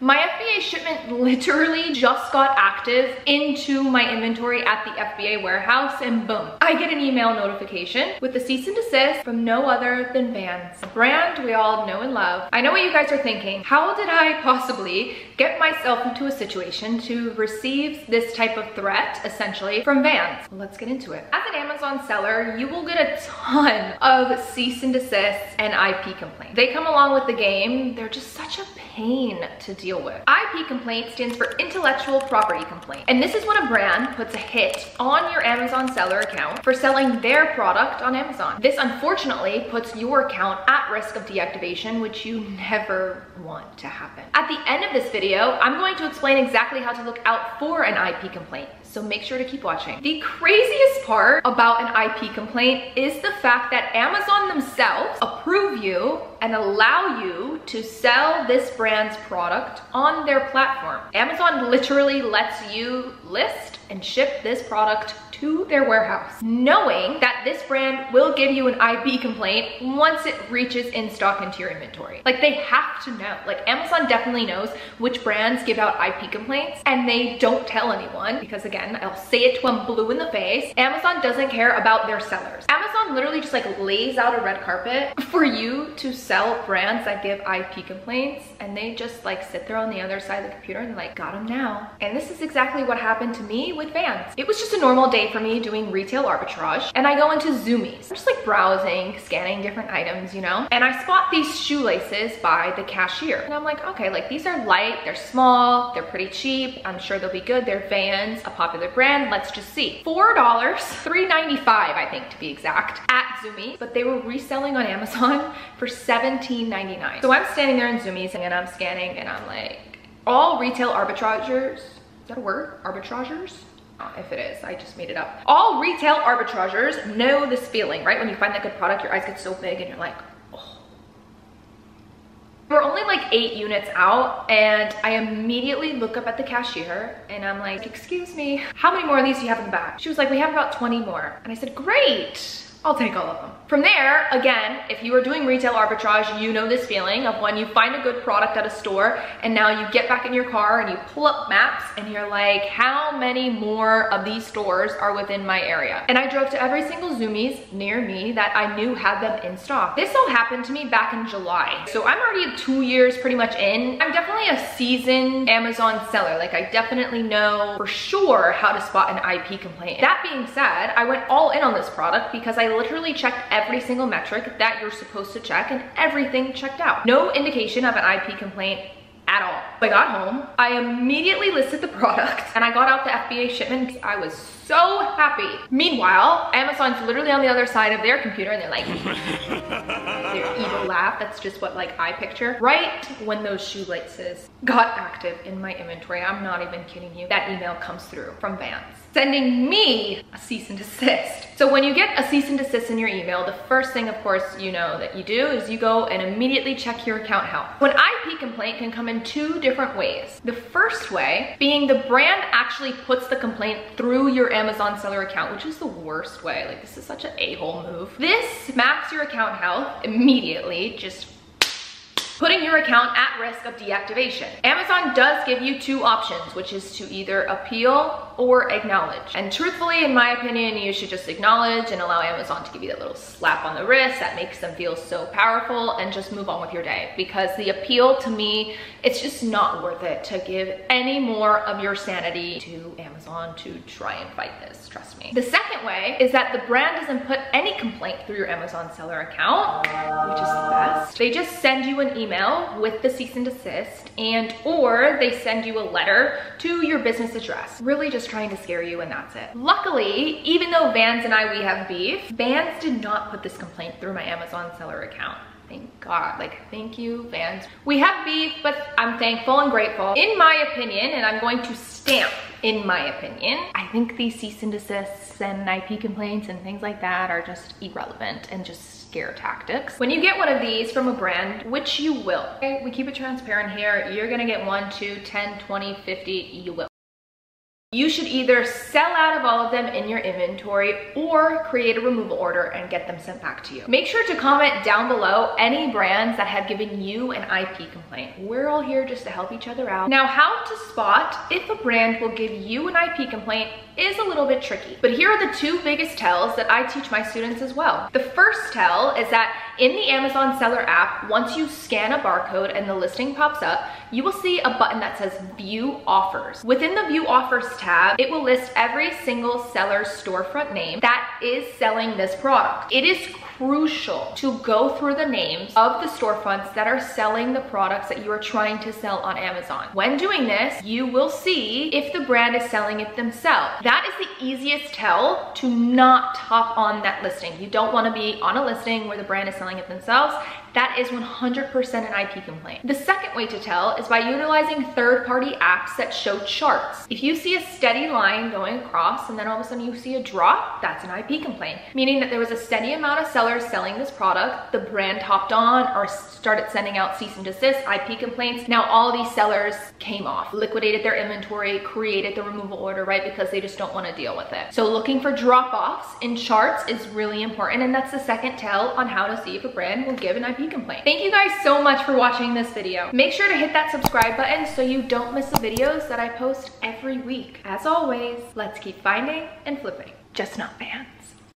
My FBA shipment literally just got active into my inventory at the FBA warehouse, and boom, I get an email notification with the cease and desist from no other than Vans, a brand we all know and love. I know what you guys are thinking. How did I possibly get myself into a situation to receive this type of threat, essentially, from Vans? Well, let's get into it. As an Amazon seller, you will get a ton of cease and desists and IP complaints. They come along with the game. They're just such a pain to deal with. IP complaint stands for intellectual property complaint. And this is when a brand puts a hit on your Amazon seller account for selling their product on Amazon. This unfortunately puts your account at risk of deactivation, which you never want to happen. At the end of this video, I'm going to explain exactly how to look out for an IP complaint. So make sure to keep watching. The craziest part about an IP complaint is the fact that Amazon themselves approve you and allow you to sell this brand's product on their platform. Amazon literally lets you list and ship this product to their warehouse, knowing that this brand will give you an IP complaint once it reaches in stock into your inventory. Like, they have to know. Like, Amazon definitely knows which brands give out IP complaints, and they don't tell anyone because, again, I'll say it to them blue in the face. Amazon doesn't care about their sellers. Amazon literally just like lays out a red carpet for you to sell brands that give IP complaints, and they just like sit there on the other side of the computer and like, got them now. And this is exactly what happened to me with Vans. It was just a normal day for me doing retail arbitrage, and I go into Zoomies. I'm just like browsing, scanning different items, you know, and I spot these shoelaces by the cashier. And I'm like, okay, like these are light, they're small, they're pretty cheap, I'm sure they'll be good. They're Vans, a popular brand, let's just see. $4, $3.95 I think to be exact, at Zoomies, but they were reselling on Amazon for $17.99. So I'm standing there in Zoomies and I'm scanning and I'm like, all retail arbitragers, is that a word? Arbitragers? If it is, I just made it up. All retail arbitragers know this feeling, right? When you find that good product, your eyes get so big and you're like, oh. We're only like 8 units out, and I immediately look up at the cashier and I'm like, excuse me, how many more of these do you have in the back? She was like, we have about 20 more. And I said, great. I'll take all of them. From there, again, if you are doing retail arbitrage, you know this feeling of when you find a good product at a store and now you get back in your car and you pull up maps and you're like, how many more of these stores are within my area? And I drove to every single Zoomies near me that I knew had them in stock. This all happened to me back in July. So I'm already 2 years pretty much in. I'm definitely a seasoned Amazon seller. Like, I definitely know for sure how to spot an IP complaint. That being said, I went all in on this product because I literally checked every single metric that you're supposed to check and everything checked out. No indication of an IP complaint at all. I got home, I immediately listed the product and I got out the FBA shipment. I was so happy. Meanwhile, Amazon's literally on the other side of their computer and they're like, their evil laugh. That's just what like I picture. Right when those shoelaces got active in my inventory, I'm not even kidding you, that email comes through from Vans sending me a cease and desist. So when you get a cease and desist in your email, the first thing, of course, you know that you do is you go and immediately check your account health. An IP complaint can come in 2 different ways. The first way being the brand actually puts the complaint through your Amazon seller account, which is the worst way. Like, this is such an a-hole move. This maps your account health immediately, just putting your account at risk of deactivation. Amazon does give you 2 options, which is to either appeal or acknowledge. And truthfully, in my opinion, you should just acknowledge and allow Amazon to give you that little slap on the wrist that makes them feel so powerful, and just move on with your day. Because the appeal, to me, it's just not worth it to give any more of your sanity to Amazon to try and fight this, trust me. The second way is that the brand doesn't put any complaint through your Amazon seller account, which is the best. They just send you an email with the cease and desist, and or they send you a letter to your business address. Really just trying to scare you, and that's it. Luckily, even though Vans and we have beef, Vans did not put this complaint through my Amazon seller account. Thank God, like, thank you, Vans. We have beef, but I'm thankful and grateful. In my opinion, and I'm going to stamp in my opinion, I think these cease and desists and IP complaints and things like that are just irrelevant and just scare tactics. When you get one of these from a brand, which you will, okay, we keep it transparent here, you're gonna get 1, 2, 10, 20, 50, you will. You should either sell out of all of them in your inventory or create a removal order and get them sent back to you. Make sure to comment down below any brands that have given you an IP complaint. We're all here just to help each other out. Now, how to spot if a brand will give you an IP complaint is a little bit tricky, but here are the two biggest tells that I teach my students as well. The first tell is that in the Amazon seller app, once you scan a barcode and the listing pops up, you will see a button that says View Offers. Within the View Offers tab, it will list every single seller's storefront name that is selling this product. It is crucial to go through the names of the storefronts that are selling the products that you are trying to sell on Amazon. When doing this, you will see if the brand is selling it themselves. That is the easiest tell to not hop on that listing. You don't want to be on a listing where the brand is selling it themselves. That is 100% an IP complaint. The second way to tell is by utilizing third-party apps that show charts. If you see a steady line going across and then all of a sudden you see a drop, that's an IP complaint, meaning that there was a steady amount of sellers selling this product, the brand hopped on or started sending out cease and desist, IP complaints. Now all these sellers came off, liquidated their inventory, created the removal order, right? Because they just don't want to deal with it. So looking for drop-offs in charts is really important, and that's the second tell on how to see if a brand will give an IP complaint. Thank you guys so much for watching this video. Make sure to hit that subscribe button so you don't miss the videos that I post every week. As always, let's keep finding and flipping, just not fans.